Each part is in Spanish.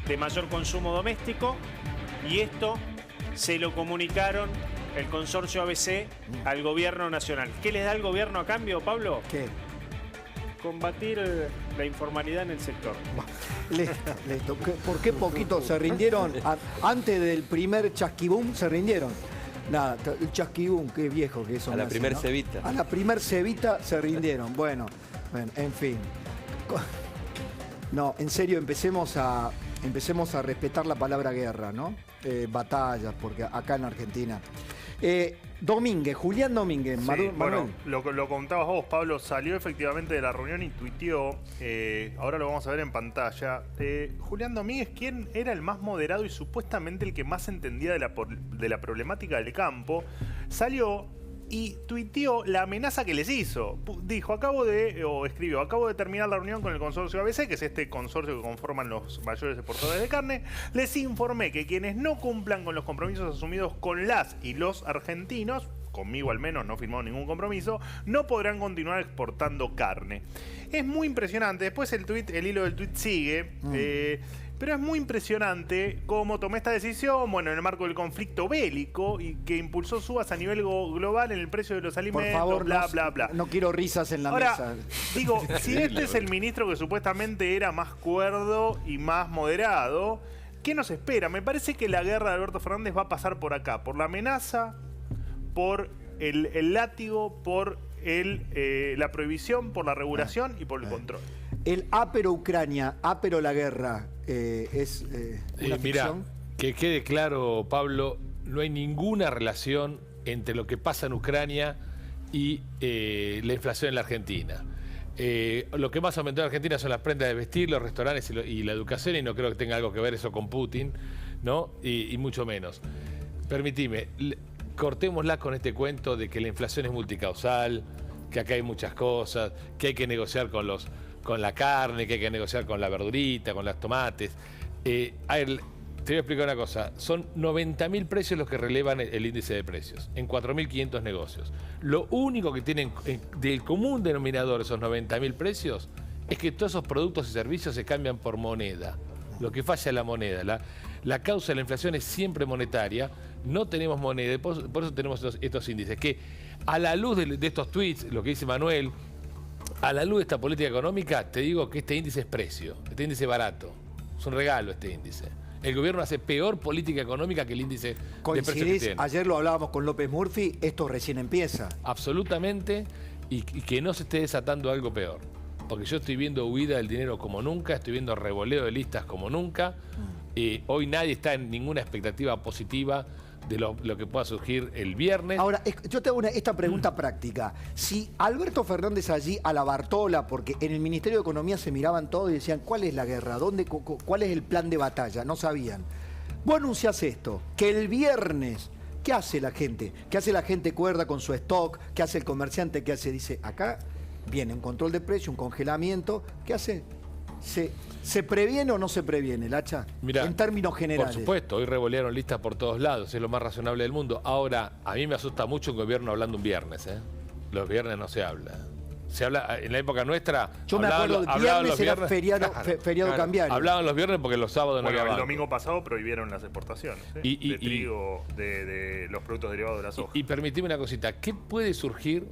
de mayor consumo doméstico, y esto se lo comunicaron el consorcio ABC al gobierno nacional. ¿Qué les da el gobierno a cambio, Pablo? ¿Qué? Combatir la informalidad en el sector. Listo. ¿Por qué poquito se rindieron? Antes del primer chasquibum se rindieron. Nada, el chasquibum, qué viejo que eso. A la primer cebita. A la primer cebita se rindieron. Bueno, en fin. No, en serio, empecemos a respetar la palabra guerra, ¿no? Batallas, porque acá en Argentina. Domínguez, Julián Domínguez. Sí, Manuel. bueno, lo contabas vos, Pablo, salió efectivamente de la reunión y tuiteó, ahora lo vamos a ver en pantalla, Julián Domínguez, quien era el más moderado y supuestamente el que más entendía de la problemática del campo, salió y tuiteó la amenaza que les hizo. Dijo, escribió, acabo de terminar la reunión con el consorcio ABC, que es este consorcio que conforman los mayores exportadores de carne. Les informé que quienes no cumplan con los compromisos asumidos con las y los argentinos, conmigo al menos no firmaron ningún compromiso, no podrán continuar exportando carne. Es muy impresionante. Después el hilo del tuit sigue. Pero es muy impresionante cómo tomé esta decisión, bueno, en el marco del conflicto bélico y que impulsó subas a nivel global en el precio de los alimentos, por favor, bla. No quiero risas en la mesa. Digo, si este es el boludo. ministro que supuestamente era más cuerdo y más moderado, ¿qué nos espera? Me parece que la guerra de Alberto Fernández va a pasar por acá, por la amenaza, por el látigo, por la prohibición, por la regulación y por el control. El ápero Ucrania, ápero la guerra, es una Mirá, ficción. que quede claro, Pablo, no hay ninguna relación entre lo que pasa en Ucrania y la inflación en la Argentina. Lo que más aumentó en Argentina son las prendas de vestir, los restaurantes y la educación, y no creo que tenga algo que ver eso con Putin, ¿no? Y mucho menos. Permitime, cortémosla con este cuento de que la inflación es multicausal, que acá hay muchas cosas, que hay que negociar con la carne, que hay que negociar con la verdurita, con los tomates. A ver, te voy a explicar una cosa. Son 90.000 precios los que relevan el índice de precios, en 4.500 negocios. Lo único que tienen del común denominador esos 90.000 precios es que todos esos productos y servicios se cambian por moneda. Lo que falla es la moneda. La causa de la inflación es siempre monetaria. No tenemos moneda, por eso tenemos estos índices. Que a la luz de estos tweets, lo que dice Manuel, a la luz de esta política económica, te digo que este índice es precio, este índice es barato. Es un regalo este índice. El gobierno hace peor política económica que el índice de precios que tiene. Ayer lo hablábamos con López Murphy, esto recién empieza. Absolutamente, y que no se esté desatando algo peor. Porque yo estoy viendo huida del dinero como nunca, estoy viendo revoleo de listas como nunca. Hoy nadie está en ninguna expectativa positiva de lo que pueda surgir el viernes. Ahora, yo te hago esta pregunta práctica. Si Alberto Fernández allí a la Bartola, porque en el Ministerio de Economía se miraban todo y decían, ¿cuál es la guerra? ¿Cuál es el plan de batalla? No sabían. Vos anunciás esto, que el viernes, ¿qué hace la gente? ¿Qué hace la gente cuerda con su stock? ¿Qué hace el comerciante? ¿Qué hace? Dice, acá viene un control de precio, un congelamiento. ¿Qué hace? ¿Se previene o no se previene, Lacha? Mirá, en términos generales. Por supuesto, hoy revolearon listas por todos lados, es lo más razonable del mundo. Ahora, a mí me asusta mucho un gobierno hablando un viernes, ¿eh? Los viernes no se habla. Se habla, en la época nuestra... Yo me acuerdo, el viernes era feriado cambiario. Hablaban los viernes porque los sábados no había El banco. domingo pasado prohibieron las exportaciones de trigo, de los productos derivados de la soja. Y permitime una cosita, ¿qué puede surgir?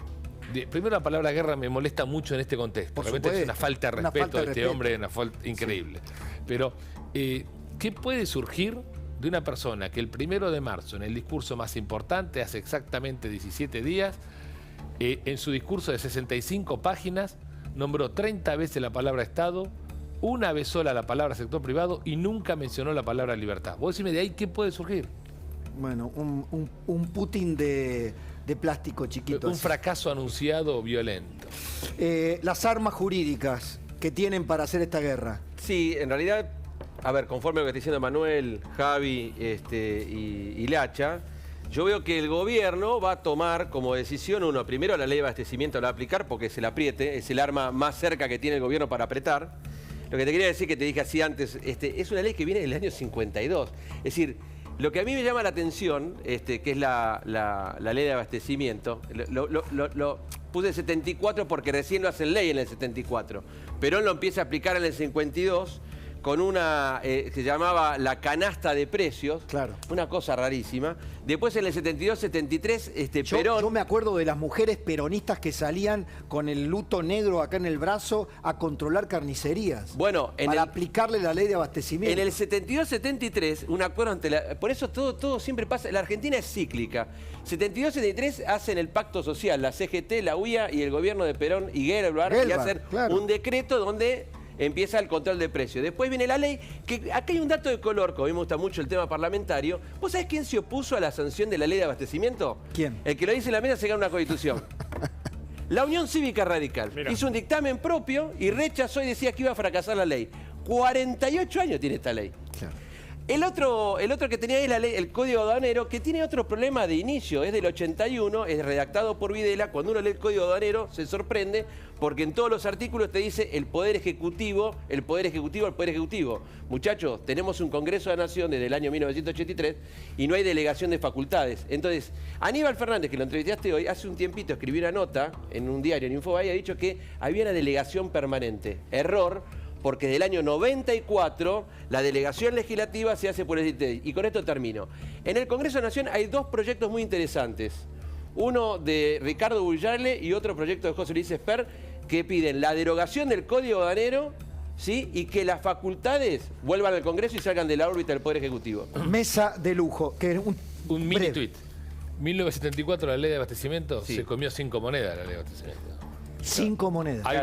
Primero, la palabra guerra me molesta mucho en este contexto. Realmente es una falta de respeto de este hombre, una falta increíble. Sí. Pero, ¿qué puede surgir de una persona que el 1 de marzo, en el discurso más importante, hace exactamente 17 días, en su discurso de 65 páginas, nombró 30 veces la palabra Estado, una vez sola la palabra sector privado y nunca mencionó la palabra libertad? Vos decime de ahí, ¿qué puede surgir? Bueno, un Putin de plástico chiquito. Un fracaso anunciado violento. Las armas jurídicas que tienen para hacer esta guerra. Sí, en realidad, a ver, conforme a lo que está diciendo Manuel, Javi y Lacha, yo veo que el gobierno va a tomar como decisión, primero la ley de abastecimiento la va a aplicar porque se la apriete, es el arma más cerca que tiene el gobierno para apretar. Lo que te quería decir, que te dije así antes, es una ley que viene del año 52. Es decir, lo que a mí me llama la atención, que es la ley de abastecimiento, lo puse en 74 porque recién lo hacen ley en el 74. Perón lo empieza a aplicar en el 52 con una que se llamaba la canasta de precios. Claro. Una cosa rarísima. Después en el 72-73, Yo Perón... me acuerdo de las mujeres peronistas que salían con el luto negro acá en el brazo a controlar carnicerías. Bueno, para aplicarle la ley de abastecimiento. En el 72-73, un acuerdo ante la... Por eso todo siempre pasa... La Argentina es cíclica. 72-73 hacen el pacto social, la CGT, la UIA y el gobierno de Perón y Gelbar, y hacen un decreto donde empieza el control de precios. Después viene la ley, que acá hay un dato de color, que a mí me gusta mucho el tema parlamentario. ¿Vos sabés quién se opuso a la sanción de la ley de abastecimiento? ¿Quién? El que lo dice en la mesa se gana una constitución. La Unión Cívica Radical. Mirá. Hizo un dictamen propio y rechazó y decía que iba a fracasar la ley. 48 años tiene esta ley. Claro. El otro que tenía es la ley, el Código Aduanero, que tiene otro problema de inicio, es del 81, es redactado por Videla. Cuando uno lee el Código Aduanero se sorprende porque en todos los artículos te dice el Poder Ejecutivo, el Poder Ejecutivo, el Poder Ejecutivo. Muchachos, tenemos un Congreso de la Nación desde el año 1983 y no hay delegación de facultades. Entonces, Aníbal Fernández, que lo entrevistaste hoy, hace un tiempito escribió una nota en un diario, en Infobae, y ha dicho que había una delegación permanente. Error. Porque desde el año 94 la delegación legislativa se hace por el DTI. Y con esto termino. En el Congreso de la Nación hay dos proyectos muy interesantes. Uno de Ricardo Bullarle y otro proyecto de José Luis Esper que piden la derogación del Código Aduanero, ¿sí? Y que las facultades vuelvan al Congreso y salgan de la órbita del Poder Ejecutivo. Mesa de lujo, que es Un mini tweet. 1974 la ley de abastecimiento Sí. se comió 5 monedas la ley de abastecimiento. 5 monedas.